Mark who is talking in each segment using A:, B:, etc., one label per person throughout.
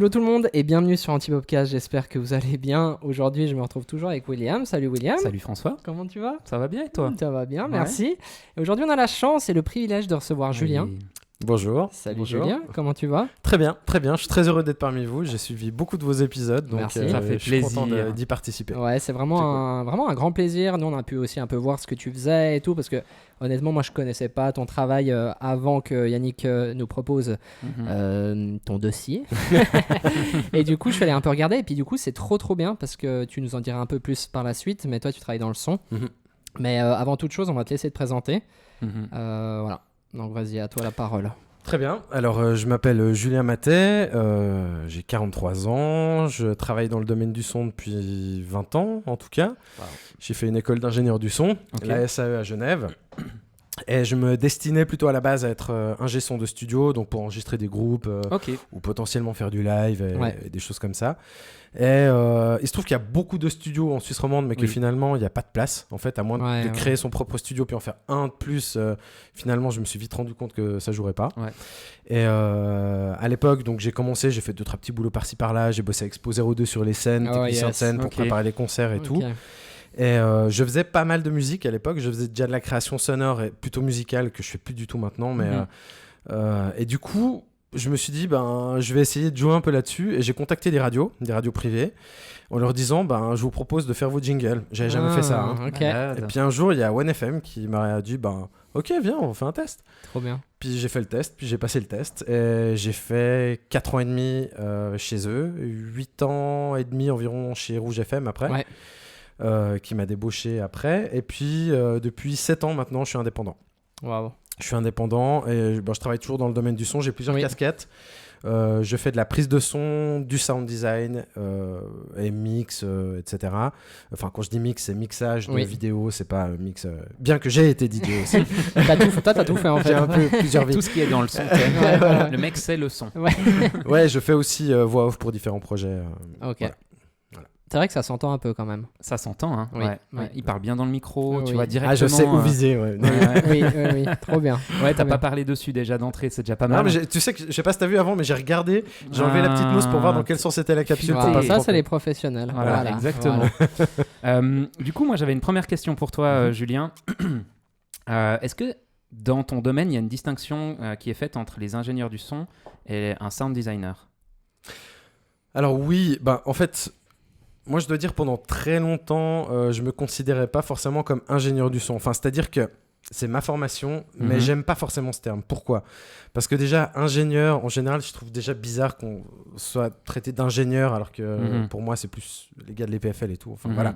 A: Hello tout le monde et bienvenue sur Antipopcast, j'espère que vous allez bien. Aujourd'hui je me retrouve toujours avec William. Salut William.
B: Salut François.
A: Comment tu vas ?
B: Ça va bien et toi ?
A: Ça va bien, merci. Et aujourd'hui on a la chance et le privilège de recevoir Julien.
C: Bonjour.
A: Salut
C: Bonjour.
A: Julien, comment tu vas ?
C: Très bien, très bien. Je suis très heureux d'être parmi vous. J'ai suivi beaucoup de vos épisodes, donc
A: Merci.
B: Ça fait
C: je suis content
B: plaisir.
C: d'y participer.
A: Ouais, c'est vraiment un grand plaisir. Nous on a pu aussi un peu voir ce que tu faisais et tout parce que honnêtement moi je connaissais pas ton travail avant que Yannick nous propose ton dossier. Et du coup je suis allé un peu regarder et puis du coup c'est trop bien parce que tu nous en diras un peu plus par la suite, mais toi tu travailles dans le son. Mais avant toute chose on va te laisser te présenter. Voilà, donc vas-y, à toi la parole.
C: Très bien. Alors, je m'appelle Julien Matet, j'ai 43 ans, je travaille dans le domaine du son depuis 20 ans en tout cas.
B: Wow.
C: J'ai fait une école d'ingénieur du son,
B: Ok.
C: la SAE à Genève. Et je me destinais plutôt à la base à être ingé son de studio, donc pour enregistrer des groupes
B: Ok.
C: ou potentiellement faire du live
A: Ouais.
C: et des choses comme ça. Et il se trouve qu'il y a beaucoup de studios en Suisse romande, mais que
B: Oui.
C: finalement, il n'y a pas de place, en fait, à moins
A: Ouais,
C: de
A: ouais.
C: créer son propre studio puis en faire un de plus. Finalement, je me suis vite rendu compte que ça jouerait pas.
B: Ouais.
C: Et à l'époque, donc j'ai commencé, j'ai fait 2-3 petits boulots par-ci par-là, j'ai bossé avec Expo 02 sur les scènes,
A: Oh,
C: technicien de
A: yes.
C: scène pour
B: Ok.
C: préparer les concerts et
A: Ok.
C: tout. Et je faisais pas mal de musique à l'époque, je faisais déjà de la création sonore et plutôt musicale que je fais plus du tout maintenant. Mais, et du coup, je me suis dit, je vais essayer de jouer un peu là-dessus. Et j'ai contacté des radios privées, en leur disant, je vous propose de faire vos jingles. J'avais jamais fait ça. Hein.
A: Ok,
B: Malade.
C: Et puis un jour, il y a OneFM qui m'a dit, ok, viens, on fait un test.
A: trop bien.
C: Puis j'ai fait le test, puis j'ai passé le test. Et j'ai fait 4 ans et demi chez eux, 8 ans et demi environ chez Rouge FM après.
A: Ouais.
C: Qui m'a débauché après. Et puis, depuis 7 ans maintenant, je suis indépendant.
A: Waouh.
C: Je suis indépendant et je travaille toujours dans le domaine du son. J'ai plusieurs
A: Oui.
C: casquettes. Je fais de la prise de son, du sound design et mix, etc. Enfin, quand je dis mix, c'est mixage de
A: Oui.
C: vidéo, c'est pas mix. Bien que j'ai été DJ aussi.
A: Toi, t'as tout fait en fait.
C: J'ai un peu plusieurs vies.
B: Tout ce qui est dans le son.
A: Ouais, voilà.
B: Le mec sait le son.
C: Ouais, je fais aussi voix off pour différents projets.
A: Ok.
C: Voilà.
A: C'est vrai que ça s'entend un peu quand même.
B: Ça s'entend, hein.
A: Oui.
B: Ouais.
A: Ouais.
B: Il parle bien dans le micro,
A: Oui.
B: tu vois directement.
C: Ah, je sais où viser. Ouais.
A: Oui, trop bien.
B: Ouais, t'as
A: Trop
B: pas
A: bien.
B: parlé dessus déjà d'entrée, c'est déjà pas
C: Non,
B: mal.
C: mais tu sais que je sais pas si t'as vu avant, mais j'ai regardé, j'ai enlevé la petite mousse pour voir dans quel sens était la capsule.
A: Voilà,
C: pour pas me
A: ça,
C: tromper.
A: c'est les professionnels.
B: Voilà, exactement. Du coup, moi, j'avais une première question pour toi, Julien. Est-ce que dans ton domaine, il y a une distinction qui est faite entre les ingénieurs du son et un sound designer ?
C: Alors oui, en fait, moi je dois dire pendant très longtemps, je me considérais pas forcément comme ingénieur du son. Enfin, c'est-à-dire que c'est ma formation, mais j'aime pas forcément ce terme. Pourquoi ? Parce que déjà, ingénieur, en général, je trouve déjà bizarre qu'on soit traité d'ingénieur, alors que pour moi, c'est plus les gars de l'EPFL et tout. Enfin, voilà.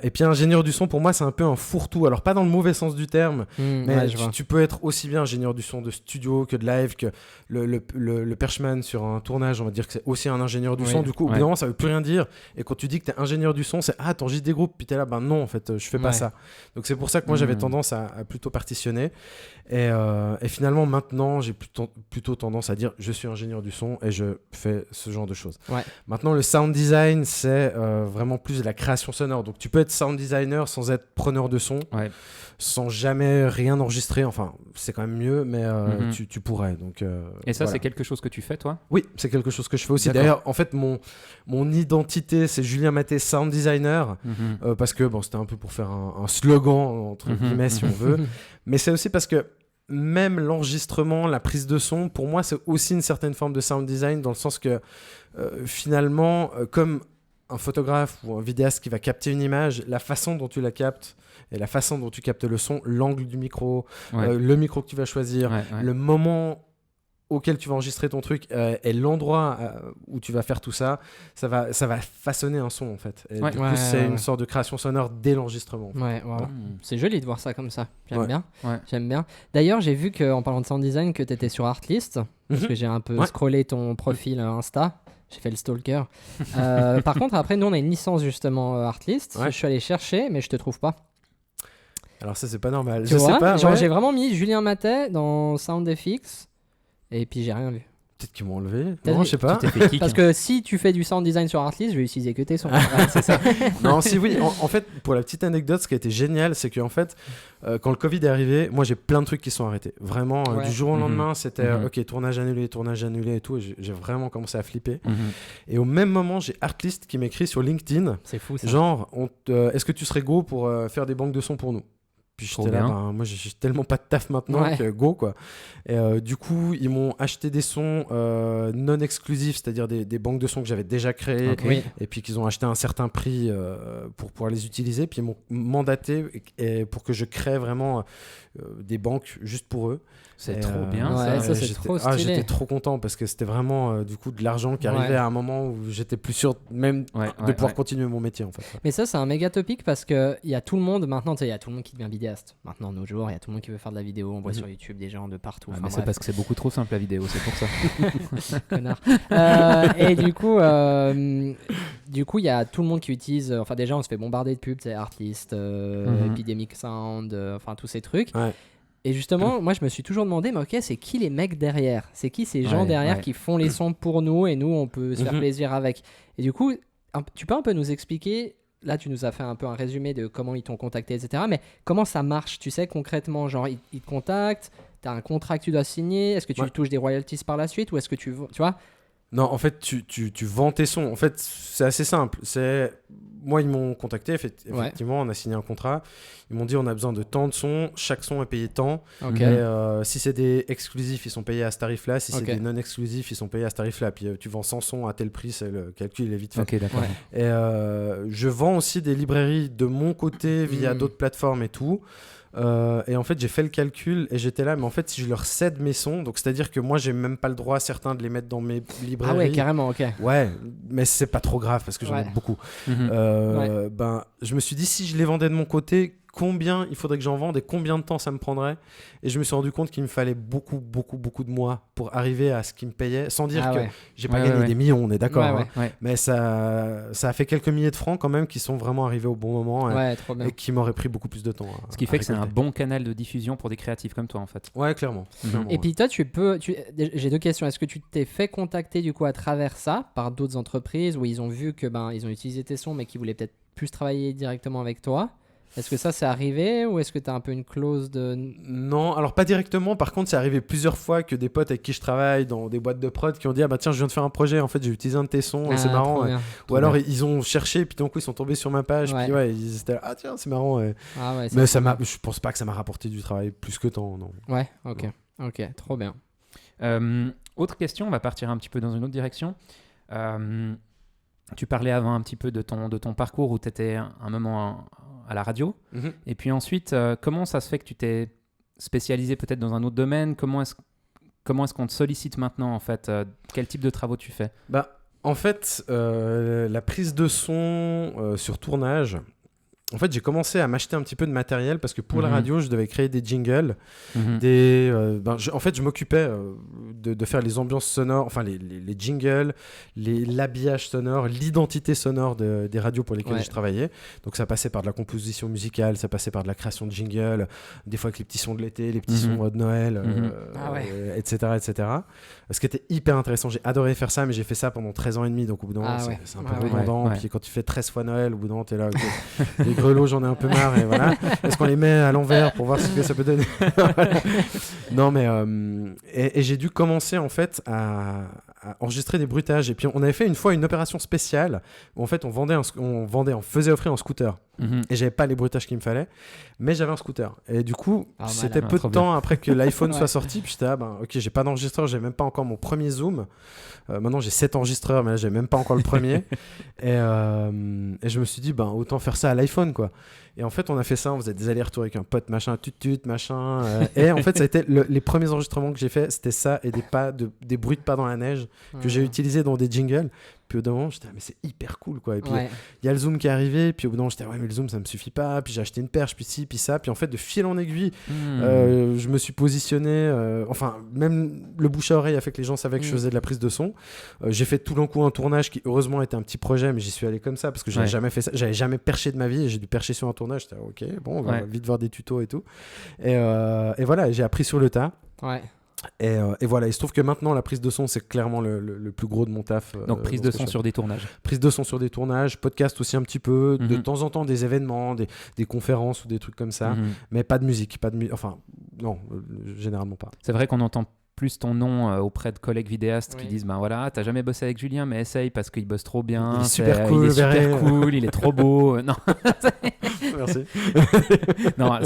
C: Et puis, ingénieur du son, pour moi, c'est un peu un fourre-tout. Alors, pas dans le mauvais sens du terme, mais
A: Ouais, je vois.
C: tu peux être aussi bien ingénieur du son de studio que de live, que le perchman sur un tournage, on va dire que c'est aussi un ingénieur du
A: Oui.
C: son. Du coup, au bout
B: Ouais.
C: d'un moment, ça veut plus rien dire. Et quand tu dis que t'es ingénieur du son, c'est t'enregistres des groupes, puis t'es là, non, en fait, je fais pas
A: Ouais.
C: ça. Donc, c'est pour ça que moi, j'avais tendance à plutôt partitionner. Et finalement, maintenant, j'ai plutôt tendance à dire je suis ingénieur du son et je fais ce genre de choses.
A: Ouais.
C: Maintenant, le sound design, c'est vraiment plus de la création sonore. Donc, tu peux être sound designer sans être preneur de son, sans jamais rien enregistrer. Enfin, c'est quand même mieux, mais tu pourrais. Donc,
B: Et ça,
C: voilà.
B: c'est quelque chose que tu fais, toi ?
C: Oui, c'est quelque chose que je fais aussi.
B: D'accord.
C: D'ailleurs, en fait, mon identité, c'est Julien Matet, sound designer, parce que c'était un peu pour faire un slogan, entre guillemets, si on veut. Mais c'est aussi parce que même l'enregistrement, la prise de son, pour moi, c'est aussi une certaine forme de sound design, dans le sens que finalement, comme un photographe ou un vidéaste qui va capter une image, la façon dont tu la captes et la façon dont tu captes le son, l'angle du micro, le micro que tu vas choisir, le moment auquel tu vas enregistrer ton truc et l'endroit où tu vas faire tout ça, ça va façonner un son en fait. Et du coup, c'est une sorte de création sonore dès l'enregistrement.
A: Ouais, voilà. C'est joli de voir ça comme ça. J'aime bien.
B: Ouais.
A: J'aime bien. D'ailleurs, j'ai vu qu'en parlant de sound design, que tu étais sur Artlist, parce que j'ai un peu scrollé ton profil Insta. J'ai fait le stalker. Par contre, après, nous, on a une licence justement Artlist. Je suis allé chercher, mais je te trouve pas.
C: Alors ça, c'est pas normal.
A: Tu vois,
C: sais pas.
A: genre, j'ai vraiment mis Julien Matet dans SoundFX. Et puis j'ai rien vu.
C: Peut-être qu'ils m'ont enlevé. Non, je sais pas.
B: Tu t'es fait kick.
A: Parce que si tu fais du sound design sur Artlist, je vais utiliser que tes sons. Ouais, c'est ça.
C: Non, si oui. En fait, pour la petite anecdote, ce qui a été génial, c'est qu'en fait, quand le Covid est arrivé, moi j'ai plein de trucs qui sont arrêtés. Vraiment, du jour au lendemain, c'était ok, tournage annulé et tout. Et j'ai vraiment commencé à flipper. Et au même moment, j'ai Artlist qui m'écrit sur LinkedIn.
A: C'est fou ça.
C: Genre, est-ce que tu serais go pour faire des banques de sons pour nous? Puis j'étais là, moi j'ai tellement pas de taf maintenant que go quoi. Et du coup, ils m'ont acheté des sons non exclusifs, c'est-à-dire des banques de sons que j'avais déjà créées, et puis qu'ils ont acheté à un certain prix pour pouvoir les utiliser. Puis ils m'ont mandaté pour que je crée vraiment des banques juste pour eux.
B: C'est trop bien.
A: Ouais, ça c'est trop stylé.
C: J'étais trop content parce que c'était vraiment du coup de l'argent qui arrivait à un moment où j'étais plus sûr même de pouvoir continuer mon métier en fait.
A: Mais ça c'est un méga topic parce que il y a tout le monde maintenant, il y a tout le monde qui devient vidéaste. Maintenant nos jours, il y a tout le monde qui veut faire de la vidéo, on voit sur YouTube des gens de partout.
B: Mais c'est parce que c'est beaucoup trop simple la vidéo, c'est pour ça.
A: Connard. Et du coup il y a tout le monde qui utilise, enfin déjà on se fait bombarder de pubs, c'est Artlist, Epidemic Sound, enfin tous ces trucs. Ouais. Et justement, moi, je me suis toujours demandé, mais ok, c'est qui les mecs derrière? C'est qui ces gens derrière qui font les sons pour nous et nous, on peut se faire plaisir avec? Et du coup, tu peux un peu nous expliquer, là, tu nous as fait un peu un résumé de comment ils t'ont contacté, etc. Mais comment ça marche, tu sais, concrètement? Genre, ils te contactent, tu as un contrat que tu dois signer, est-ce que tu touches des royalties par la suite ou est-ce que tu vois?
C: Non, en fait, tu vends tes sons. En fait, c'est assez simple. Moi, ils m'ont contacté, effectivement, on a signé un contrat. Ils m'ont dit, on a besoin de tant de sons, chaque son est payé tant. Et, si c'est des exclusifs, ils sont payés à ce tarif-là. Si c'est des non-exclusifs, ils sont payés à ce tarif-là. Puis tu vends 100 sons à tel prix, le calcul il est vite fait.
B: Ok, d'accord.
C: Et je vends aussi des librairies de mon côté via d'autres plateformes et tout. Et en fait j'ai fait le calcul et j'étais là, mais en fait si je leur cède mes sons, donc c'est à dire que moi j'ai même pas le droit certains de les mettre dans mes librairies.
A: Ah ouais, carrément. Ok.
C: Ouais, mais c'est pas trop grave parce que j'en ai beaucoup. Ben je me suis dit, si je les vendais de mon côté, combien il faudrait que j'en vende et combien de temps ça me prendrait. Et je me suis rendu compte qu'il me fallait beaucoup de mois pour arriver à ce qui me payait, sans dire que j'ai pas gagné des millions, on est d'accord. Mais ça a fait quelques milliers de francs quand même qui sont vraiment arrivés au bon moment et qui m'auraient pris beaucoup plus de temps.
B: Ce qui fait que c'est un bon canal de diffusion pour des créatifs comme toi en fait.
C: Ouais, clairement.
A: Et puis toi, j'ai deux questions. Est-ce que tu t'es fait contacter du coup à travers ça par d'autres entreprises où ils ont vu que ils ont utilisé tes sons mais qui voulaient peut-être plus travailler directement avec toi? Est-ce que ça c'est arrivé ou est-ce que tu as un peu une clause de...
C: Non, alors pas directement. Par contre, c'est arrivé plusieurs fois que des potes avec qui je travaille dans des boîtes de prod qui ont dit, ah bah tiens, je viens de faire un projet, en fait j'ai utilisé un de tes sons et c'est marrant. Ou alors ils ont cherché et puis d'un coup ils sont tombés sur ma page puis ils étaient là, ah tiens, c'est marrant. Mais je pense pas que ça m'a rapporté du travail plus que tant, non.
A: Ouais, ok, trop bien.
B: Autre question, on va partir un petit peu dans une autre direction. Tu parlais avant un petit peu de ton parcours où tu étais un moment à la radio. Et puis ensuite, comment ça se fait que tu t'es spécialisé peut-être dans un autre domaine? Comment est-ce qu'on te sollicite maintenant en fait? Quel type de travaux tu fais?
C: En fait, la prise de son sur tournage, en fait, j'ai commencé à m'acheter un petit peu de matériel parce que pour la radio, je devais créer des jingles. En fait, je m'occupais de faire les ambiances sonores, enfin les jingles, l'habillage sonore, l'identité sonore des radios pour lesquelles je travaillais. Donc ça passait par de la composition musicale, ça passait par de la création de jingles, des fois avec les petits sons de l'été, les petits sons de Noël, etc. Ce qui était hyper intéressant. J'ai adoré faire ça, mais j'ai fait ça pendant 13 ans et demi. Donc au bout d'un moment, c'est un peu redondant. Puis quand tu fais 13 fois Noël, au bout d'un moment, t'es là... Les grelots, j'en ai un peu marre et voilà. Est-ce qu'on les met à l'envers pour voir ce que ça peut donner? Non, mais et j'ai dû commencer en fait à enregistrer des bruitages. Et puis on avait fait une fois une opération spéciale où en fait on faisait offrir un scooter. Et j'avais pas les bruitages qu'il me fallait, mais j'avais un scooter. Et du coup, c'était peu de temps après que l'iPhone soit sorti. Puis j'étais là, ok, j'ai pas d'enregistreur, j'ai même pas encore mon premier Zoom. Maintenant j'ai 7 enregistreurs, mais là j'ai même pas encore le premier. Et je me suis dit, autant faire ça à l'iPhone quoi. Et en fait, on a fait ça, on faisait des allers-retours avec un pote, machin, machin. Et en fait, ça a été les premiers enregistrements que j'ai fait, c'était ça et des bruits de pas dans la neige que j'ai utilisés dans des jingles. Puis au bout d'un moment, j'étais mais c'est hyper cool quoi. Et puis il y a le zoom qui est arrivé, puis au bout d'un moment, j'étais mais le zoom ça me suffit pas. Puis j'ai acheté une perche, puis ci, puis ça. Puis en fait, de fil en aiguille, je me suis positionné. Enfin, même le bouche à oreille a fait que les gens savaient que je faisais de la prise de son. J'ai fait tout d'un coup un tournage qui heureusement était un petit projet, mais j'y suis allé comme ça parce que j'avais jamais fait ça. J'avais jamais perché de ma vie et j'ai dû percher sur un tournage. J'étais ok, bon, on va vite voir des tutos et tout. Et voilà, j'ai appris sur le tas. Et voilà, il se trouve que maintenant la prise de son c'est clairement le plus gros de mon taf.
B: Donc prise de son sur des tournages.
C: Prise de son sur des tournages, podcast aussi un petit peu, de temps en temps des événements, des conférences ou des trucs comme ça, mais pas de musique, enfin non, généralement pas.
B: C'est vrai qu'on entend plus ton nom auprès de collègues vidéastes qui disent voilà, t'as jamais bossé avec Julien, mais essaye parce qu'il bosse trop bien,
C: il est super cool,
B: il est trop beau. Non.
C: Merci.
B: Non,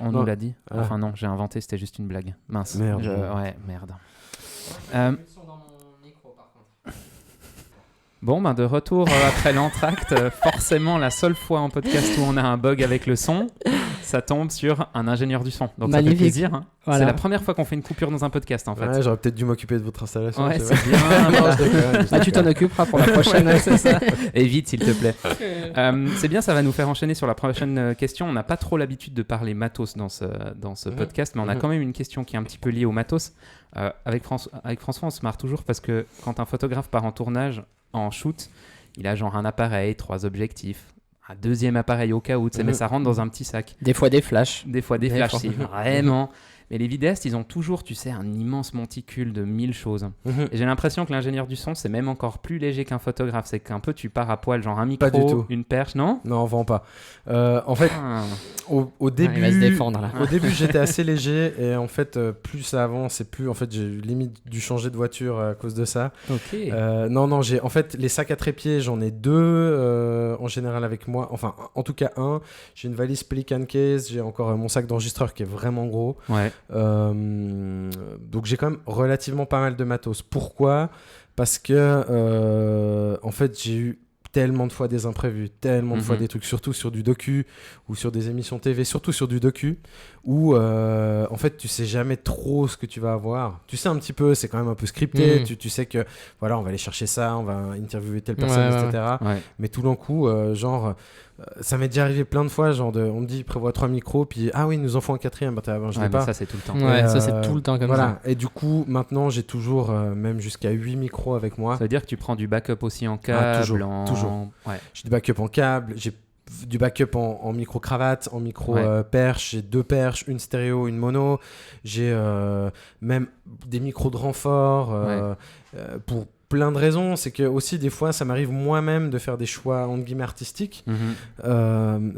B: on nous l'a dit. Enfin non, j'ai inventé, c'était juste une blague. Mince.
C: Merde.
B: Ouais, merde. Bon, de retour après l'entracte, forcément la seule fois en podcast où on a un bug avec le son, ça tombe sur un ingénieur du son. Donc
A: magnifique.
B: Ça fait plaisir. Hein.
A: Voilà.
B: C'est la première fois qu'on fait une coupure dans un podcast en fait.
C: Ouais, j'aurais peut-être dû m'occuper de votre installation.
B: Ouais, c'est bien.
C: Non, je déconne.
A: Tu t'en occuperas pour la prochaine.
B: C'est ça. Et vite s'il te plaît. C'est bien, ça va nous faire enchaîner sur la prochaine question. On n'a pas trop l'habitude de parler matos dans ce podcast, mais on a quand même une question qui est un petit peu liée au matos. Avec François, on se marre toujours parce que quand un photographe part en tournage, en shoot, il a genre un appareil, 3 objectifs, un deuxième appareil au cas où, mais ça rentre dans un petit sac.
A: Des fois des flashs.
B: Des fois des flashs, si vraiment. Mais les vidéastes, ils ont toujours, tu sais, un immense monticule de 1000 choses. Et j'ai l'impression que l'ingénieur du son, c'est même encore plus léger qu'un photographe. C'est qu'un peu, tu pars à poil, genre un micro,
C: pas du tout.
B: Une perche, non ?
C: Non, vraiment pas. En fait, au début,
A: il va se défendre, là.
C: Au début, j'étais assez léger et en fait, plus ça avance et plus, en fait, j'ai limite dû changer de voiture à cause de ça.
B: Ok.
C: Non, j'ai, en fait, les sacs à trépied, j'en ai 2 en général avec moi. Enfin, en tout cas un. J'ai une valise Pelican Case. J'ai encore mon sac d'enregistreur qui est vraiment gros.
B: Ouais.
C: Donc j'ai quand même relativement pas mal de matos. Pourquoi ? Parce que en fait j'ai eu tellement de fois des imprévus, tellement de fois des trucs, surtout sur du docu ou sur des émissions TV, surtout sur du docu où en fait tu sais jamais trop ce que tu vas avoir. Tu sais un petit peu, c'est quand même un peu scripté, tu sais que voilà, on va aller chercher ça, on va interviewer telle personne, etc.
B: Ouais.
C: Mais tout d'un coup, ça m'est déjà arrivé plein de fois, on me dit prévois 3 micros, puis ah oui, il nous en faut un 4e, je l'ai pas.
B: Ça c'est tout le temps.
A: Ouais, ça c'est tout le temps comme ça.
C: Et du coup, maintenant j'ai toujours même jusqu'à 8 micros avec moi.
B: Ça veut dire que tu prends du backup aussi en câble,
C: toujours.
B: Ouais.
C: J'ai du backup en câble, j'ai du backup en micro-cravate, en micro-perche, j'ai 2 perches, une stéréo, une mono, j'ai même des micros de renfort pour plein de raisons. C'est que aussi des fois ça m'arrive moi-même de faire des choix entre guillemets artistiques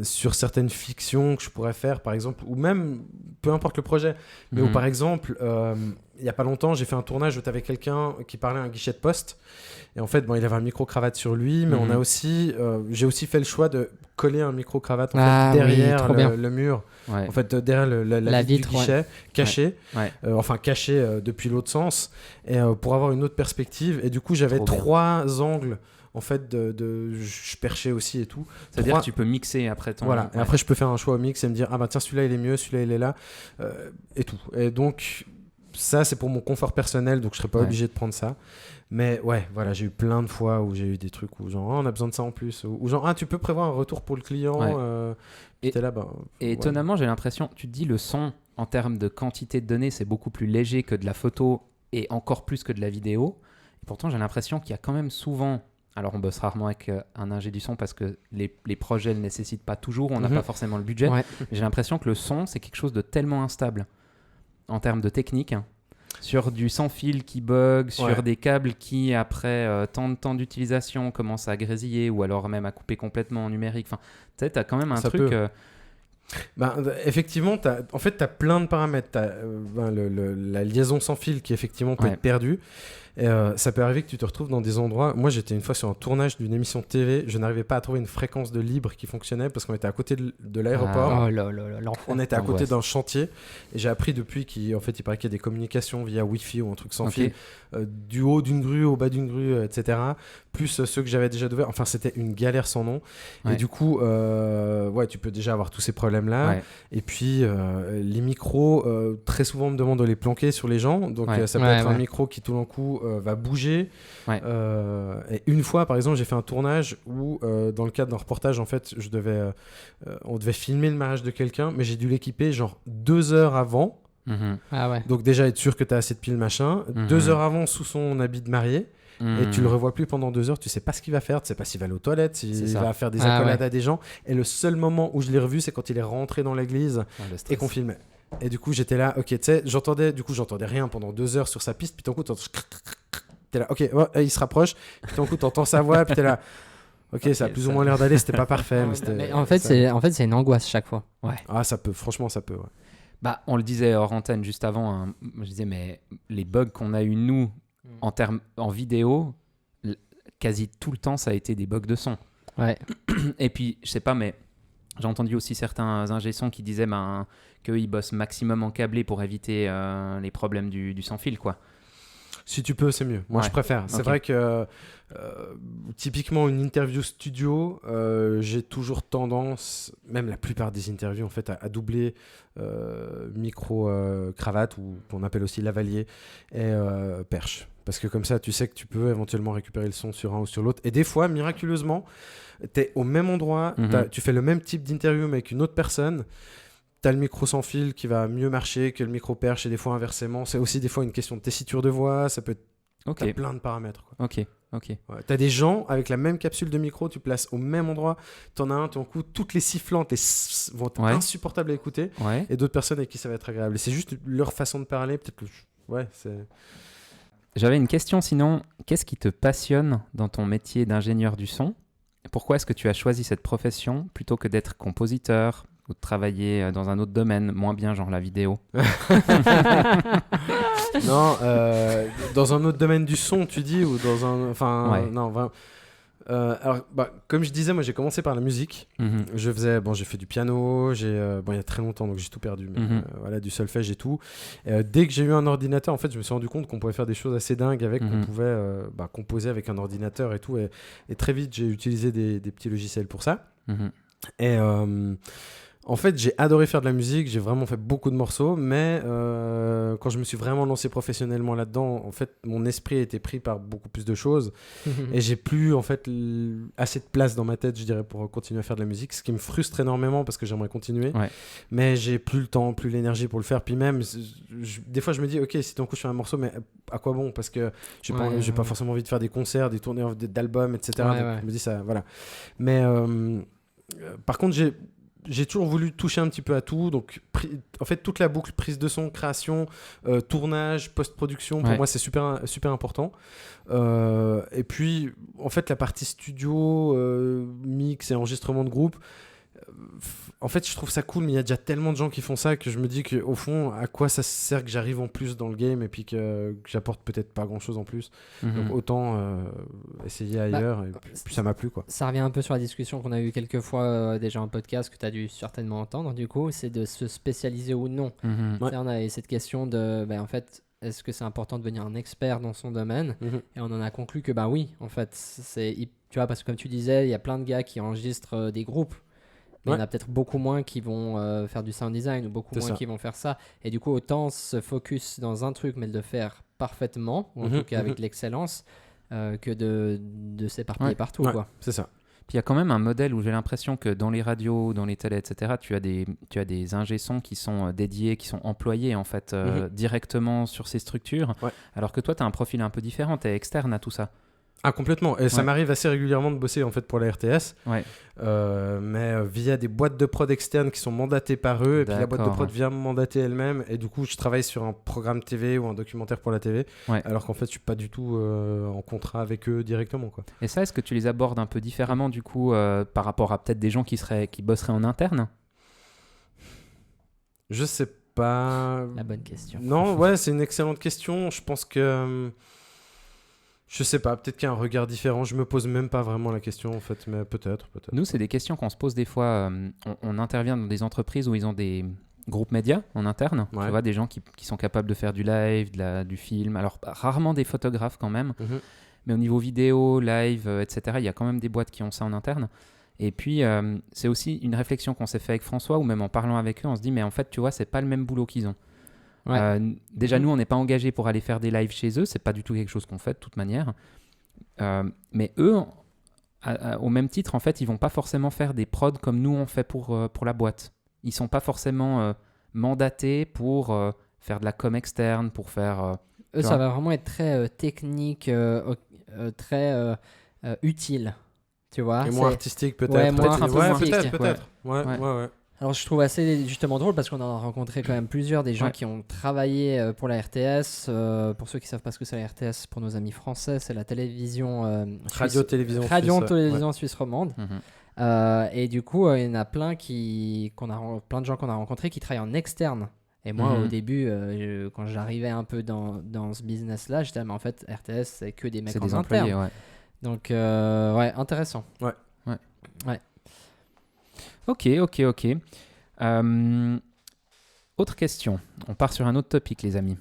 C: sur certaines fictions que je pourrais faire par exemple, ou même peu importe le projet, mais où par exemple il y a pas longtemps j'ai fait un tournage où t'avais quelqu'un qui parlait à un guichet de poste et en fait il avait un micro-cravate sur lui, mais on a aussi j'ai aussi fait le choix de coller un micro-cravate derrière le mur, en fait derrière la vitre du guichet, caché, caché depuis l'autre sens, et pour avoir une autre perspective. Et du coup j'avais 3 angles en fait je perchais aussi et tout.
B: C'est-à-dire que tu peux mixer après ton...
C: Voilà, et après je peux faire un choix au mix et me dire ah bah tiens, celui-là il est mieux, celui-là il est là, et tout. Et donc ça c'est pour mon confort personnel, donc je serais pas obligé de prendre ça. Mais ouais, voilà, j'ai eu plein de fois où j'ai eu des trucs où genre on a besoin de ça en plus, ou genre tu peux prévoir un retour pour le client, et t'es là,
B: et étonnamment j'ai l'impression, tu te dis le son en termes de quantité de données c'est beaucoup plus léger que de la photo et encore plus que de la vidéo, et pourtant j'ai l'impression qu'il y a quand même souvent, alors on bosse rarement avec un ingé du son parce que les projets ne le nécessitent pas toujours, on n'a pas forcément le budget, mais j'ai l'impression que le son c'est quelque chose de tellement instable en termes de technique, sur du sans fil qui bug, sur des câbles qui après tant de temps d'utilisation commencent à grésiller ou alors même à couper complètement en numérique. Enfin, tu sais, t'as quand même un truc...
C: effectivement, en fait, tu as plein de paramètres. T'as, la liaison sans fil qui effectivement peut être perdue. Et, ça peut arriver que tu te retrouves dans des endroits... Moi, j'étais une fois sur un tournage d'une émission TV. Je n'arrivais pas à trouver une fréquence de libre qui fonctionnait parce qu'on était à côté de l'aéroport. On était à côté d'un chantier. Et j'ai appris depuis qu'il paraît qu'il y a des communications via Wi-Fi ou un truc sans fil. Du haut d'une grue au bas d'une grue, etc. Plus ceux que j'avais déjà ouverts. Enfin, c'était une galère sans nom. Et du coup, tu peux déjà avoir tous ces problèmes-là. Et puis, les micros, très souvent, on me demande de les planquer sur les gens. Donc, ça peut être un micro qui, tout d'un coup, va bouger. Et une fois, par exemple, j'ai fait un tournage où, dans le cadre d'un reportage, en fait, on devait filmer le mariage de quelqu'un, mais j'ai dû l'équiper genre 2 heures avant. Donc déjà être sûr que tu as assez de piles, machin. 2 heures avant, sous son habit de mariée. Et tu le revois plus pendant 2 heures, tu sais pas ce qu'il va faire, tu sais pas s'il va aller aux toilettes, s'il va faire des accolades à des gens. Et le seul moment où je l'ai revu, c'est quand il est rentré dans l'église et qu'on filmait. Et du coup, j'étais là, ok, tu sais, j'entendais rien pendant 2 heures sur sa piste, puis d'un coup, t'es là, ok, il se rapproche, puis d'un coup, t'entends sa voix, puis t'es là, ok, ça a plus ou moins l'air d'aller, c'était pas parfait.
A: Mais en fait, c'est une angoisse chaque fois.
B: Ouais.
C: Ah, ça peut, franchement, ça peut, ouais.
B: Bah, on le disait hors antenne juste avant, hein, je disais, mais les bugs qu'on a eu nous, en vidéo, quasi tout le temps, ça a été des bugs de son.
A: Ouais.
B: Et puis, je sais pas, mais j'ai entendu aussi certains ingé son qui disaient qu'ils bossent maximum en câblé pour éviter les problèmes du sans-fil, quoi.
C: Si tu peux, c'est mieux. Moi, je préfère. C'est vrai que typiquement, une interview studio, j'ai toujours tendance, même la plupart des interviews, en fait, à doubler micro-cravate, ou qu'on appelle aussi lavalier, et perche. Parce que comme ça, tu sais que tu peux éventuellement récupérer le son sur un ou sur l'autre. Et des fois, miraculeusement, tu es au même endroit, tu fais le même type d'interview, mais avec une autre personne. Tu as le micro sans fil qui va mieux marcher que le micro perche, et des fois inversement. C'est aussi des fois une question de tessiture de voix. Ça peut être... T'as plein de paramètres, quoi.
B: Ok.
C: Ouais, tu as des gens avec la même capsule de micro, tu places au même endroit. Tu en as un, tout d'un coup, toutes les sifflantes vont être insupportables à écouter.
B: Ouais.
C: Et d'autres personnes avec qui ça va être agréable. Et c'est juste leur façon de parler. Peut-être que... Ouais, c'est...
B: J'avais une question sinon. Qu'est-ce qui te passionne dans ton métier d'ingénieur du son ? Pourquoi est-ce que tu as choisi cette profession plutôt que d'être compositeur ou de travailler dans un autre domaine, moins bien, genre la vidéo ?
C: Non, dans un autre domaine du son, tu dis, ou dans un... Enfin,
B: ouais.
C: Non, alors, comme je disais, moi j'ai commencé par la musique. J'ai fait du piano, il y a très longtemps, donc j'ai tout perdu, mais voilà, du solfège et tout. Dès que j'ai eu un ordinateur, en fait, je me suis rendu compte qu'on pouvait faire des choses assez dingues avec, qu'on pouvait composer avec un ordinateur et tout. Et très vite, j'ai utilisé des petits logiciels pour ça. Et en fait, j'ai adoré faire de la musique, j'ai vraiment fait beaucoup de morceaux, mais quand je me suis vraiment lancé professionnellement là-dedans, en fait, mon esprit a été pris par beaucoup plus de choses et j'ai plus en fait assez de place dans ma tête, je dirais, pour continuer à faire de la musique, ce qui me frustre énormément parce que j'aimerais continuer, mais j'ai plus le temps, plus l'énergie pour le faire. Puis même, des fois, je me dis, ok, si d'un coup je fais un morceau, mais à quoi bon ? Parce que j'ai pas forcément envie de faire des concerts, des tournées d'albums, etc. Donc, je me dis ça, voilà. Mais par contre, j'ai toujours voulu toucher un petit peu à tout, donc en fait toute la boucle prise de son, création, tournage, post-production, pour moi c'est super, super important. Et puis en fait la partie studio, mix et enregistrement de groupe, en fait je trouve ça cool, mais il y a déjà tellement de gens qui font ça que je me dis qu'au fond, à quoi ça sert que j'arrive en plus dans le game et puis que j'apporte peut-être pas grand chose en plus. Donc autant essayer ailleurs, et puis ça m'a plu, quoi.
A: Ça revient un peu sur la discussion qu'on a eu quelques fois déjà en podcast, que tu as dû certainement entendre, du coup, c'est de se spécialiser ou non. On a cette question de, en fait, est-ce que c'est important de devenir un expert dans son domaine ? Et on en a conclu que oui, en fait, tu vois, parce que comme tu disais, il y a plein de gars qui enregistrent des groupes. Mais il y en a peut-être beaucoup moins qui vont faire du sound design, ou beaucoup moins qui vont faire ça. Et du coup, autant se focus dans un truc, mais de le faire parfaitement, ou en tout cas avec l'excellence, que de s'éparpiller partout. Quoi.
C: C'est ça.
B: Puis il y a quand même un modèle où j'ai l'impression que dans les radios, dans les télés, etc., tu as des ingé-sons qui sont dédiés, qui sont employés en fait directement sur ces structures. Alors que toi, tu as un profil un peu différent, tu es externe à tout ça.
C: Ah, complètement. Et ça m'arrive assez régulièrement de bosser en fait pour la RTS, mais via des boîtes de prod externes qui sont mandatées par eux, et puis la boîte de prod vient me mandater elle-même, et du coup je travaille sur un programme TV ou un documentaire pour la TV, alors qu'en fait je suis pas du tout en contrat avec eux directement, quoi.
B: Et ça, est-ce que tu les abordes un peu différemment du coup par rapport à peut-être des gens qui bosseraient en interne ?
C: Je sais pas.
A: La bonne question.
C: Non, c'est une excellente question. Je pense que je sais pas, peut-être qu'il y a un regard différent. Je me pose même pas vraiment la question en fait, mais peut-être.
B: Nous, c'est des questions qu'on se pose des fois. On intervient dans des entreprises où ils ont des groupes médias en interne. Tu vois, des gens qui sont capables de faire du live, du film. Alors, rarement des photographes quand même. Mais au niveau vidéo, live, etc., il y a quand même des boîtes qui ont ça en interne. Et puis, c'est aussi une réflexion qu'on s'est fait avec François, ou même en parlant avec eux, on se dit, mais en fait, tu vois, c'est pas le même boulot qu'ils ont. Déjà, nous, on n'est pas engagés pour aller faire des lives chez eux. C'est pas du tout quelque chose qu'on fait de toute manière. Mais eux, au même titre, en fait, ils vont pas forcément faire des prods comme nous on fait pour la boîte. Ils sont pas forcément mandatés pour faire de la com externe, pour faire...
A: eux, ça va vraiment être très technique, très utile. Tu vois,
C: et moins artistique peut-être.
A: Ouais, moins artistique.
C: Peut-être. Ouais.
A: Alors je trouve assez justement drôle parce qu'on en a rencontré quand même plusieurs des gens qui ont travaillé pour la RTS. Pour ceux qui ne savent pas ce que c'est la RTS, pour nos amis français, c'est la télévision Radio-Télévision Suisse romande. Et du coup, il y en a plein plein de gens qu'on a rencontrés qui travaillent en externe. Et moi, au début, quand j'arrivais un peu dans ce business-là, j'étais mais en fait, RTS, c'est que des mecs en interne. Donc, intéressant.
C: Ouais.
B: Ok. Autre question. On part sur un autre topic, les amis.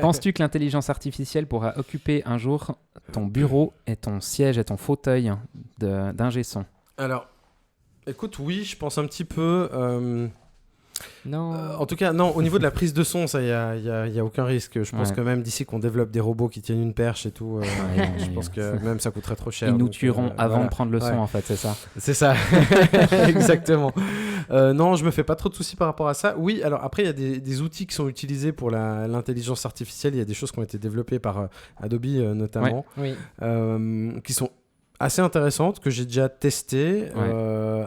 B: Penses-tu que l'intelligence artificielle pourra occuper un jour ton bureau et ton siège et ton fauteuil d'ingé son?
C: Alors, écoute, oui, je pense un petit peu...
A: Non.
C: En tout cas, non, au niveau de la prise de son, ça, il y a aucun risque. Je pense que même d'ici qu'on développe des robots qui tiennent une perche et tout, je pense que même ça coûterait trop cher.
B: Ils nous tueront avant de prendre le son, en fait, c'est ça.
C: C'est ça, exactement. Non, je me fais pas trop de soucis par rapport à ça. Oui, alors après, il y a des outils qui sont utilisés pour l'intelligence artificielle. Il y a des choses qui ont été développées par Adobe notamment, qui sont assez intéressantes, que j'ai déjà testées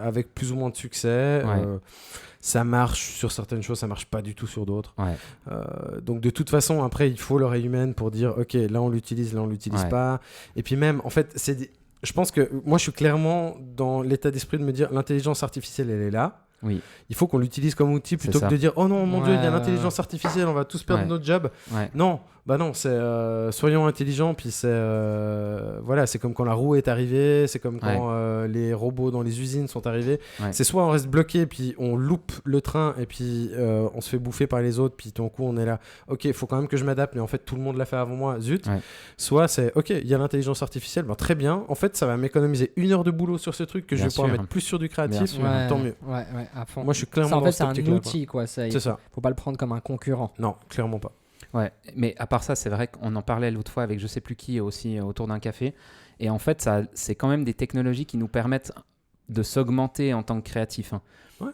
C: avec plus ou moins de succès. Ça marche sur certaines choses, ça marche pas du tout sur d'autres. Donc de toute façon, après, il faut l'oreille humaine pour dire, ok, là on l'utilise, là on l'utilise pas. Et puis même, en fait, je pense que moi je suis clairement dans l'état d'esprit de me dire, l'intelligence artificielle, elle est là.
B: Oui.
C: Il faut qu'on l'utilise comme outil plutôt que de dire oh non mon Dieu il y a l'intelligence artificielle, on va tous perdre notre job. Non, c'est soyons intelligents, puis c'est c'est comme quand la roue est arrivée, c'est comme quand les robots dans les usines sont arrivés. C'est soit on reste bloqué puis on loupe le train et puis on se fait bouffer par les autres, puis tout d'un coup on est là ok, il faut quand même que je m'adapte, mais en fait tout le monde l'a fait avant moi, zut. Soit c'est ok, il y a l'intelligence artificielle, très bien, en fait ça va m'économiser 1 heure de boulot sur ce truc que je vais pouvoir mettre plus sur du créatif, tant mieux.
A: À fond.
C: Moi je suis clairement
A: ça, en fait,
C: dans
A: c'est un outil, quoi.
C: C'est ça.
A: Faut pas le prendre comme un concurrent.
C: Non, clairement pas.
B: Ouais, mais à part ça, c'est vrai qu'on en parlait l'autre fois avec je sais plus qui aussi autour d'un café. Et en fait, c'est quand même des technologies qui nous permettent de s'augmenter en tant que créatif.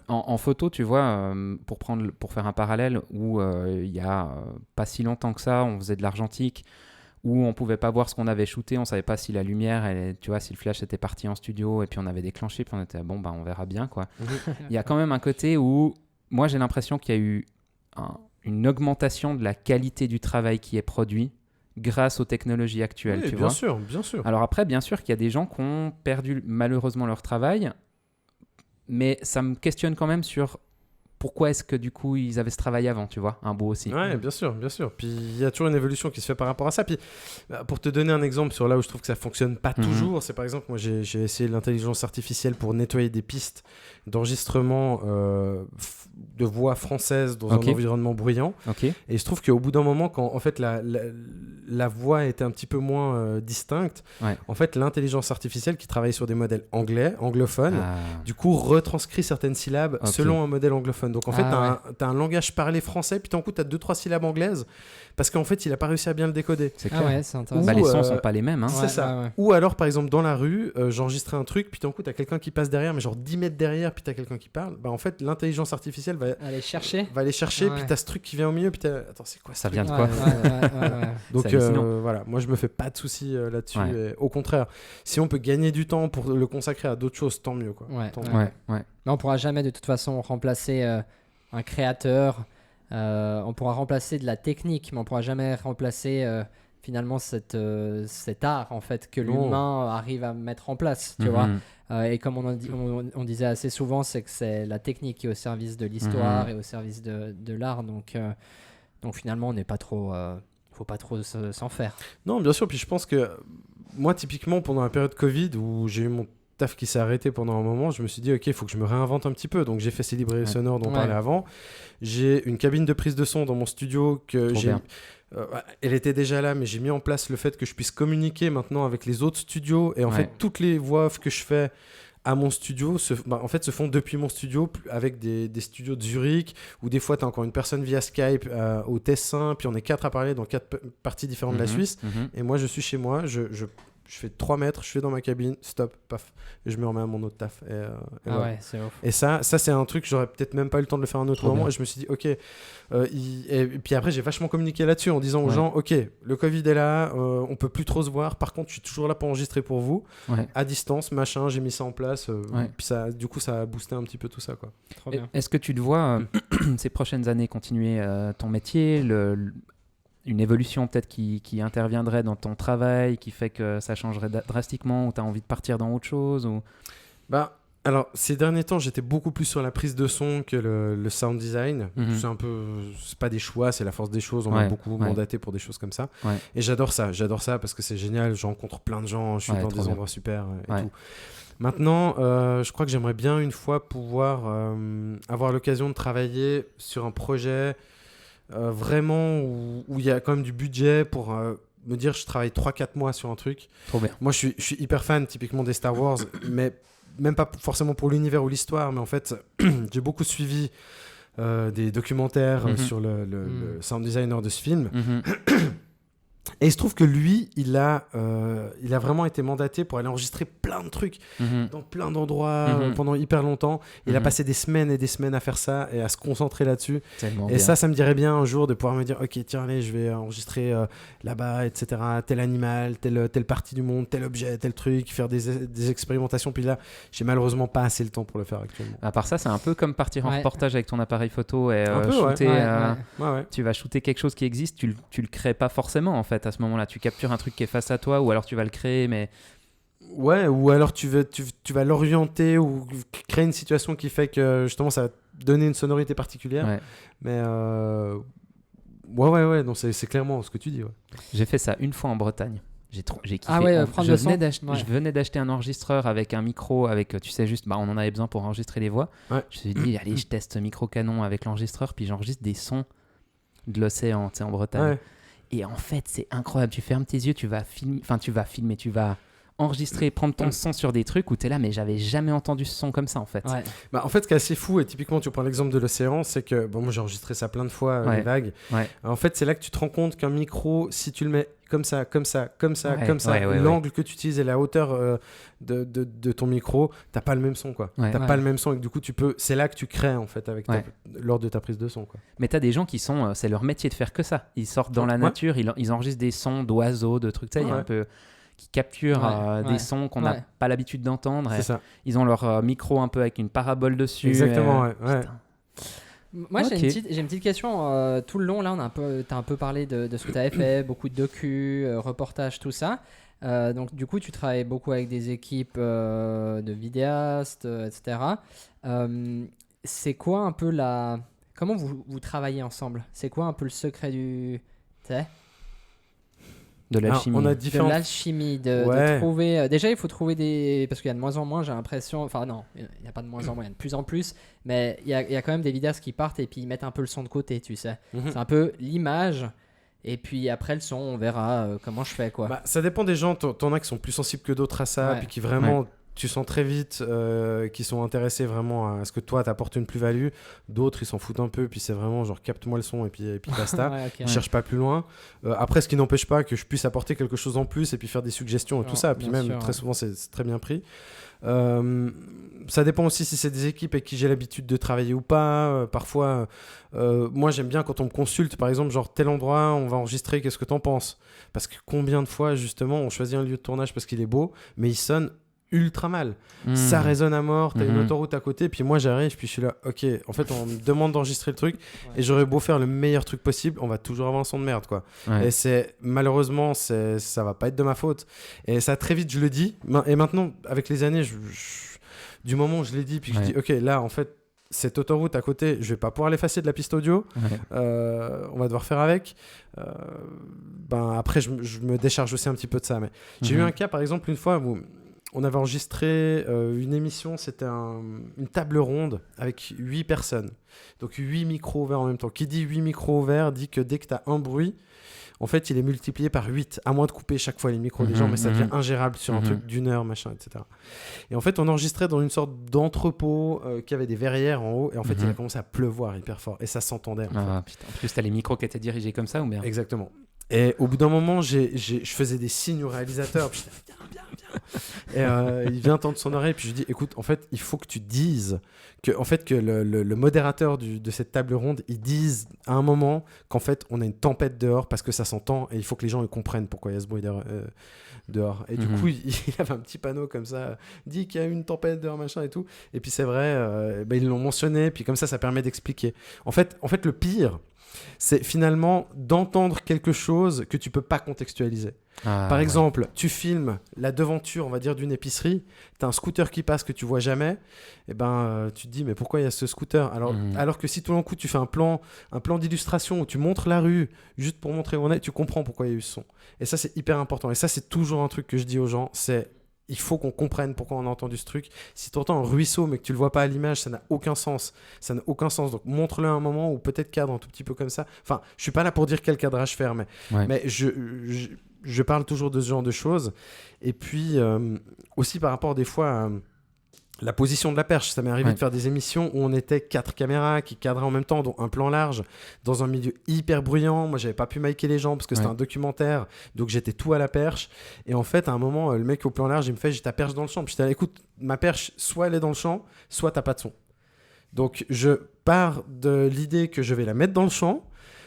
B: En photo, tu vois, pour faire un parallèle, où il y a pas si longtemps que ça, on faisait de l'argentique, où on pouvait pas voir ce qu'on avait shooté, on savait pas si la lumière, tu vois, si le flash était parti en studio, et puis on avait déclenché, puis on était on verra bien, quoi. Il y a quand même un côté où moi j'ai l'impression qu'il y a eu une augmentation de la qualité du travail qui est produit grâce aux technologies actuelles.
C: Oui,
B: tu
C: bien
B: vois.
C: sûr, bien sûr.
B: Alors après, bien sûr qu'il y a des gens qui ont perdu malheureusement leur travail, mais ça me questionne quand même sur pourquoi est-ce que du coup ils avaient ce travail avant, tu vois, un bout aussi.
C: Ouais, bien sûr, bien sûr. Puis il y a toujours une évolution qui se fait par rapport à ça. Puis pour te donner un exemple sur là où je trouve que ça fonctionne pas toujours, c'est par exemple, moi j'ai essayé l'intelligence artificielle pour nettoyer des pistes d'enregistrement de voix françaises dans un environnement bruyant. Et je trouve qu'au bout d'un moment, quand en fait la voix était un petit peu moins distincte, en fait l'intelligence artificielle qui travaille sur des modèles anglophones, du coup retranscrit certaines syllabes selon un modèle anglophone. Donc en fait, t'as un langage parlé français, puis d'un coup, t'as 2-3 syllabes anglaises, parce qu'en fait, il a pas réussi à bien le décoder.
B: C'est clair. C'est intéressant. Les sons sont pas les mêmes. Hein.
C: C'est ça. Ou alors, par exemple, dans la rue, j'enregistrais un truc, puis d'un coup, t'as quelqu'un qui passe derrière, mais genre 10 mètres derrière, puis t'as quelqu'un qui parle. En fait, l'intelligence artificielle va aller chercher, puis t'as ce truc qui vient au milieu, puis attends, c'est quoi ça?
B: Vient de quoi?
C: Donc voilà, moi, je me fais pas de soucis là-dessus. Et, au contraire, si on peut gagner du temps pour le consacrer à d'autres choses, tant mieux, quoi.
A: Mais on pourra jamais de toute façon remplacer un créateur. On pourra remplacer de la technique, mais on pourra jamais remplacer finalement cet art en fait que l'humain arrive à mettre en place, tu vois. Et comme on disait assez souvent, c'est que c'est la technique qui est au service de l'histoire et au service de l'art. Donc finalement, on n'est pas trop, faut pas trop s'en faire.
C: Non, bien sûr. Puis je pense que moi, typiquement, pendant la période Covid où j'ai eu mon taf qui s'est arrêté pendant un moment, je me suis dit ok, il faut que je me réinvente un petit peu. Donc j'ai fait ces librairies sonores dont on parlait avant. J'ai une cabine de prise de son dans mon studio que elle était déjà là, mais j'ai mis en place le fait que je puisse communiquer maintenant avec les autres studios, et en fait toutes les voix off que je fais à mon studio se font depuis mon studio avec des studios de Zurich, où des fois tu as encore une personne via Skype au Tessin, puis on est 4 à parler dans 4 parties différentes de la Suisse, et moi je suis chez moi, je je fais 3 mètres, je fais dans ma cabine, stop, paf, et je me remets à mon autre taf. Et voilà.
A: Ouais, c'est ouf.
C: Et ça c'est un truc, j'aurais peut-être même pas eu le temps de le faire un autre moment.
B: bien.
C: Et je me suis dit, ok. Et puis après, j'ai vachement communiqué là-dessus en disant aux gens, ok, le Covid est là, on peut plus trop se voir. Par contre, je suis toujours là pour enregistrer pour vous, à distance, machin. J'ai mis ça en place. Puis ça, du coup, ça a boosté un petit peu tout ça, quoi.
A: Trop bien.
B: Est-ce que tu te vois ces prochaines années continuer ton métier, une évolution peut-être qui interviendrait dans ton travail, qui fait que ça changerait drastiquement, ou tu as envie de partir dans autre chose ou...
C: Bah, alors, ces derniers temps, j'étais beaucoup plus sur la prise de son que le sound design. C'est pas des choix, c'est la force des choses. On m'a beaucoup mandaté pour des choses comme ça. Ouais. Et j'adore ça parce que c'est génial. Je rencontre plein de gens, je suis dans des endroits super et tout. Maintenant, je crois que j'aimerais bien une fois pouvoir avoir l'occasion de travailler sur un projet vraiment où il y a quand même du budget pour me dire je travaille 3-4 mois sur un truc.
B: Trop bien.
C: Moi, je suis hyper fan typiquement des Star Wars, mais même pas forcément pour l'univers ou l'histoire, mais en fait, j'ai beaucoup suivi des documentaires sur le sound designer de ce film. Et il se trouve que lui, il a vraiment été mandaté pour aller enregistrer plein de trucs dans plein d'endroits pendant hyper longtemps. Il a passé des semaines et des semaines à faire ça et à se concentrer là-dessus.
B: Tellement
C: et
B: bien.
C: ça me dirait bien un jour de pouvoir me dire, ok, tiens, allez, je vais enregistrer là-bas, etc. Tel animal, telle partie du monde, tel objet, tel truc, faire des expérimentations. Puis là, j'ai malheureusement pas assez le temps pour le faire actuellement.
B: À part ça, c'est un peu comme partir en reportage avec ton appareil photo et
C: shooter.
B: Tu vas shooter quelque chose qui existe, tu le crées pas forcément en fait. À ce moment-là, tu captures un truc qui est face à toi, ou alors tu vas le créer, mais
C: ouais, ou alors tu vas l'orienter ou créer une situation qui fait que justement ça va te donner une sonorité particulière. Mais ouais, non, c'est clairement ce que tu dis.
B: J'ai fait ça une fois en Bretagne. J'ai kiffé.
A: Je
B: venais d'acheter un enregistreur avec un micro, avec, tu sais, juste, on en avait besoin pour enregistrer les voix. Je me suis dit, allez, je teste micro canon avec l'enregistreur, puis j'enregistre des sons de l'océan, tu sais, en Bretagne. Et en fait, c'est incroyable. Tu fermes tes yeux, tu vas enregistrer, prendre ton son sur des trucs où tu es là, mais j'avais jamais entendu ce son comme ça, en fait.
C: Bah, en fait, ce qui est assez fou, et typiquement, tu prends l'exemple de l'océan, c'est que, moi j'ai enregistré ça plein de fois, les vagues. En fait, c'est là que tu te rends compte qu'un micro, si tu le mets comme ça, l'angle que tu utilises et la hauteur de ton micro, t'as pas le même son, quoi. T'as pas le même son, et du coup, c'est là que tu crées, en fait, lors de ta prise de son, quoi.
B: Mais t'as des gens qui sont, c'est leur métier de faire que ça. Ils sortent dans la nature, ils enregistrent des sons d'oiseaux, de trucs, il y a un peu... qui capturent des sons qu'on n'a pas l'habitude d'entendre.
C: C'est ça.
B: Ils ont leur micro un peu avec une parabole dessus.
C: Exactement,
A: Moi, j'ai une petite question. Tout le long, là, t'as un peu parlé de ce que tu avais fait, beaucoup de docus, reportages, tout ça. Donc, du coup, tu travailles beaucoup avec des équipes de vidéastes, etc. C'est quoi un peu Comment vous travaillez ensemble ? C'est quoi un peu le secret du...
B: De l'alchimie.
C: On a
A: de l'alchimie, de trouver... déjà, il faut trouver des... Parce qu'il y a de moins en moins, j'ai l'impression... Enfin, non, il n'y a pas de moins en moins, il y a de plus en plus. Mais il y a quand même des vidéastes qui partent et puis ils mettent un peu le son de côté, tu sais. C'est un peu l'image. Et puis après, le son, on verra comment je fais, quoi.
C: Bah, ça dépend des gens. T'en as qui sont plus sensibles que d'autres à ça. Puis qui vraiment... Tu sens très vite qu'ils sont intéressés vraiment à ce que toi t'apportes une plus-value. D'autres ils s'en foutent un peu, puis c'est vraiment genre capte-moi le son et puis basta. Ils cherchent pas plus loin. Après, ce qui n'empêche pas que je puisse apporter quelque chose en plus et puis faire des suggestions et tout ça. Puis même très souvent c'est très bien pris. Ça dépend aussi si c'est des équipes avec qui j'ai l'habitude de travailler ou pas. Parfois, moi j'aime bien quand on me consulte, par exemple, genre tel endroit, on va enregistrer, qu'est-ce que t'en penses ? Parce que combien de fois justement on choisit un lieu de tournage parce qu'il est beau, mais il sonne ultra mal. Ça résonne à mort, t'as une autoroute à côté, puis moi j'arrive, puis je suis là, ok, en fait on me demande d'enregistrer le truc, et j'aurais beau faire le meilleur truc possible, on va toujours avoir un son de merde, quoi. Et malheureusement, ça va pas être de ma faute. Et ça, très vite, je le dis, et maintenant, avec les années, du moment où je l'ai dit, puis que je dis, ok, là, en fait, cette autoroute à côté, je vais pas pouvoir l'effacer de la piste audio, on va devoir faire avec. Après, je me décharge aussi un petit peu de ça. Mais j'ai eu un cas, par exemple, une fois où on avait enregistré une émission, c'était une table ronde avec 8 personnes. Donc 8 micros ouverts en même temps. Qui dit 8 micros ouverts dit que dès que tu as un bruit, en fait, il est multiplié par 8, à moins de couper chaque fois les micros des gens, mais ça devient ingérable sur un truc d'une heure, machin, etc. Et en fait, on enregistrait dans une sorte d'entrepôt qui avait des verrières en haut, et en fait, il a commencé à pleuvoir hyper fort, et ça s'entendait.
B: Putain. En plus, t'as les micros qui étaient dirigés comme ça ou bien ?
C: Exactement. Et au bout d'un moment, je faisais des signes au réalisateur. Puis je disais, viens. Et il vient tendre son oreille. Puis je lui dis, écoute, en fait, il faut que tu dises que le modérateur de cette table ronde, il dise à un moment qu'en fait, on a une tempête dehors parce que ça s'entend et il faut que les gens ils comprennent pourquoi il y a ce bruit dehors. Et du coup, il avait un petit panneau comme ça, dit qu'il y a une tempête dehors, machin et tout. Et puis c'est vrai, ils l'ont mentionné. Puis comme ça permet d'expliquer. En fait, le pire, c'est finalement d'entendre quelque chose que tu peux pas contextualiser. Par exemple, tu filmes la devanture, on va dire, d'une épicerie, tu as un scooter qui passe que tu vois jamais, et tu te dis mais pourquoi il y a ce scooter ? Alors que si tout d'un coup tu fais un plan d'illustration où tu montres la rue juste pour montrer où on est, tu comprends pourquoi il y a eu ce son. Et ça c'est hyper important. Et ça c'est toujours un truc que je dis aux gens, c'est il faut qu'on comprenne pourquoi on a entendu ce truc. Si tu entends un ruisseau mais que tu le vois pas à l'image, ça n'a aucun sens. Donc montre-le à un moment ou peut-être cadre un tout petit peu comme ça. Enfin, je suis pas là pour dire quel cadrage faire, mais je parle toujours de ce genre de choses. Et puis aussi par rapport des fois à la position de la perche. Ça m'est arrivé de faire des émissions où on était 4 caméras qui cadraient en même temps, dont un plan large, dans un milieu hyper bruyant. Moi, j'avais pas pu micer les gens parce que c'était un documentaire, donc j'étais tout à la perche. Et en fait, à un moment, le mec au plan large, il me fait, j'ai ta perche dans le champ. Puis j'étais là, écoute, ma perche, soit elle est dans le champ, soit t'as pas de son. Donc je pars de l'idée que je vais la mettre dans le champ.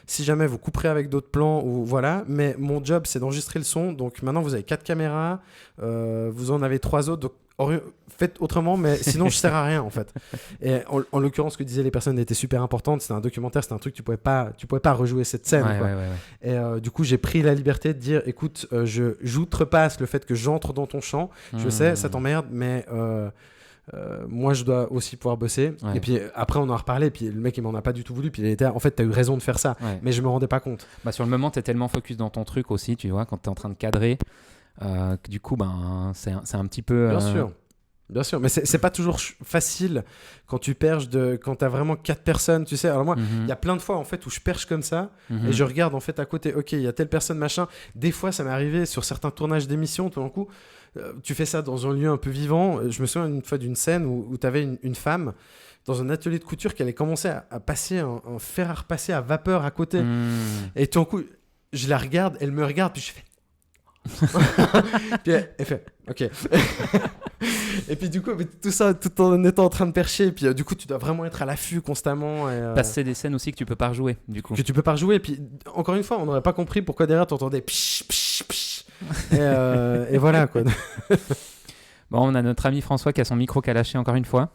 C: Si jamais vous couperez avec d'autres plans, ou voilà, mais mon job c'est d'enregistrer le son. Donc maintenant vous avez 4 caméras, vous en avez 3 autres. Donc faites autrement, mais sinon je sers à rien en fait. Et en l'occurrence, ce que disaient les personnes était super importante. C'était un documentaire, c'était un truc tu pouvais pas rejouer cette scène. Et du coup j'ai pris la liberté de dire, écoute, j'outrepasse le fait que j'entre dans ton champ. Je sais, ça t'emmerde, mais moi je dois aussi pouvoir bosser. Et puis après on en a reparlé, puis le mec il m'en a pas du tout voulu, puis il était en fait t'as eu raison de faire ça, mais je me rendais pas compte.
B: Sur le moment t'es tellement focus dans ton truc aussi, tu vois, quand t'es en train de cadrer, que du coup c'est un petit peu
C: Bien sûr, mais c'est pas toujours facile quand tu perches quand t'as vraiment 4 personnes, tu sais. Alors moi, il y a plein de fois en fait où je perche comme ça et je regarde en fait à côté, ok, il y a telle personne, machin. Des fois, ça m'est arrivé sur certains tournages d'émissions, tout d'un coup, tu fais ça dans un lieu un peu vivant. Je me souviens une fois d'une scène où t'avais une femme dans un atelier de couture qui allait commencer à passer un fer à repasser à vapeur à côté. Et tout d'un coup, je la regarde, elle me regarde, puis je fais... puis elle fait ok. Et puis du coup tout ça tout en étant en train de percher, et puis du coup tu dois vraiment être à l'affût constamment et,
B: parce que c'est des scènes aussi que tu peux pas rejouer du coup.
C: Que tu peux pas rejouer, et puis encore une fois on n'aurait pas compris pourquoi derrière t'entendais psh, psh, psh. Et voilà quoi.
B: Bon, on a notre ami François qui a son micro qui a lâché encore une fois,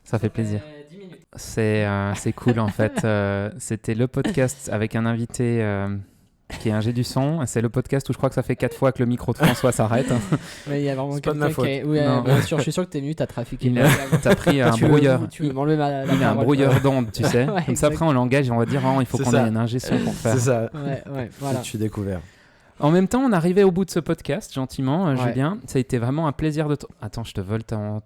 B: ça fait plaisir.
A: 10 minutes.
B: C'est cool en fait. C'était le podcast avec un invité qui est ingé du son. C'est le podcast où je crois que ça fait 4 fois que le micro de François s'arrête.
A: Mais il y a vraiment quelqu'un
C: qui est...
A: bien sûr, je suis sûr que t'es venu, t'as trafiqué.
B: T'as pris un brouilleur.
A: Tu veux m'enlever la
B: il a un brouilleur d'ondes, tu sais. Comme ça, après, on l'engage et on va dire il faut qu'on ait un ingé son pour faire.
C: C'est ça.
A: Voilà.
C: Je suis découvert.
B: En même temps, on arrivait au bout de ce podcast, gentiment, Julien. Ça a été vraiment un plaisir de... Attends, je te vole ton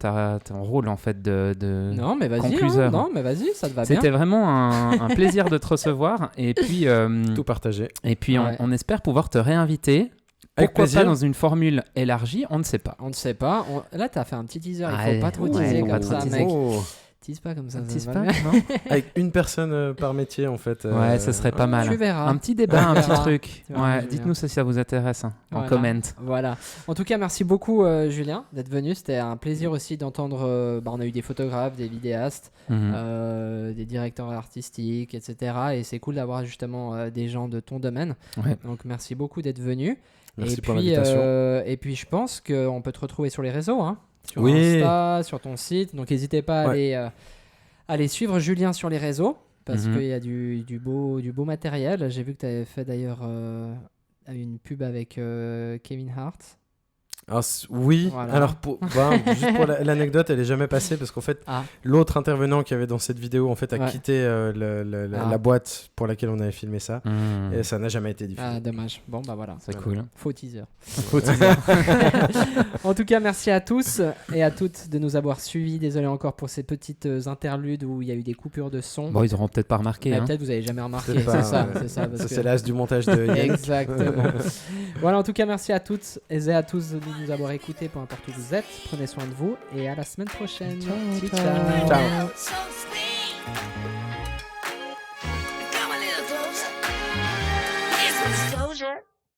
B: rôle, en fait, de
A: non, mais vas-y,
B: concluseur.
A: non, mais vas-y, ça te va bien.
B: C'était vraiment un plaisir de te recevoir. Et puis...
C: tout partager.
B: Et puis, on espère pouvoir te réinviter.
C: Avec
B: Pourquoi
C: plaisir.
B: pas dans une formule élargie, on ne sait pas.
A: On ne sait pas. Là, t'as fait un petit teaser. Il faut pas trop teaser comme ça, mec. Tease pas comme ça.
B: Tease
A: va
B: pas,
A: bien.
B: non.
C: Avec une personne par métier en fait.
B: Ouais, ça serait pas mal.
A: Tu verras.
B: Un petit débat, un petit truc.
A: Tu verras, Julien.
B: Dites-nous si ça vous intéresse en
A: Voilà.
B: comment.
A: Voilà. En tout cas, merci beaucoup, Julien, d'être venu. C'était un plaisir aussi d'entendre. On a eu des photographes, des vidéastes, des directeurs artistiques, etc. Et c'est cool d'avoir justement des gens de ton domaine.
B: Ouais.
A: Donc, merci beaucoup d'être venu.
C: Merci pour l'invitation.
A: Et puis, je pense qu'on peut te retrouver sur les réseaux, hein, sur
C: Oui.
A: Insta, sur ton site. Donc, n'hésitez pas à aller suivre Julien sur les réseaux, parce qu'il y a du beau matériel. J'ai vu que tu avais fait d'ailleurs une pub avec Kevin Hart.
C: Alors, oui,
A: Voilà.
C: alors juste pour l'anecdote, elle est jamais passée parce qu'en fait, l'autre intervenant qui avait dans cette vidéo en fait a quitté la boîte pour laquelle on avait filmé ça et ça n'a jamais été diffusé.
A: Ah, dommage. Bon, bah voilà.
B: C'est cool.
A: Faux teaser. En tout cas, merci à tous et à toutes de nous avoir suivis. Désolé encore pour ces petites interludes où il y a eu des coupures de son.
B: Bon, ils auront peut-être pas remarqué.
A: Mais
B: hein.
A: peut-être vous avez jamais remarqué.
C: C'est
A: ça.
C: C'est l'as du montage de Yannick.
A: Exactement. Voilà, en tout cas, merci à toutes et à tous de nous avoir écoutés, peu importe où vous êtes. Prenez soin de vous et à la semaine prochaine.
B: Ciao.
C: Ciao.
D: So sweet.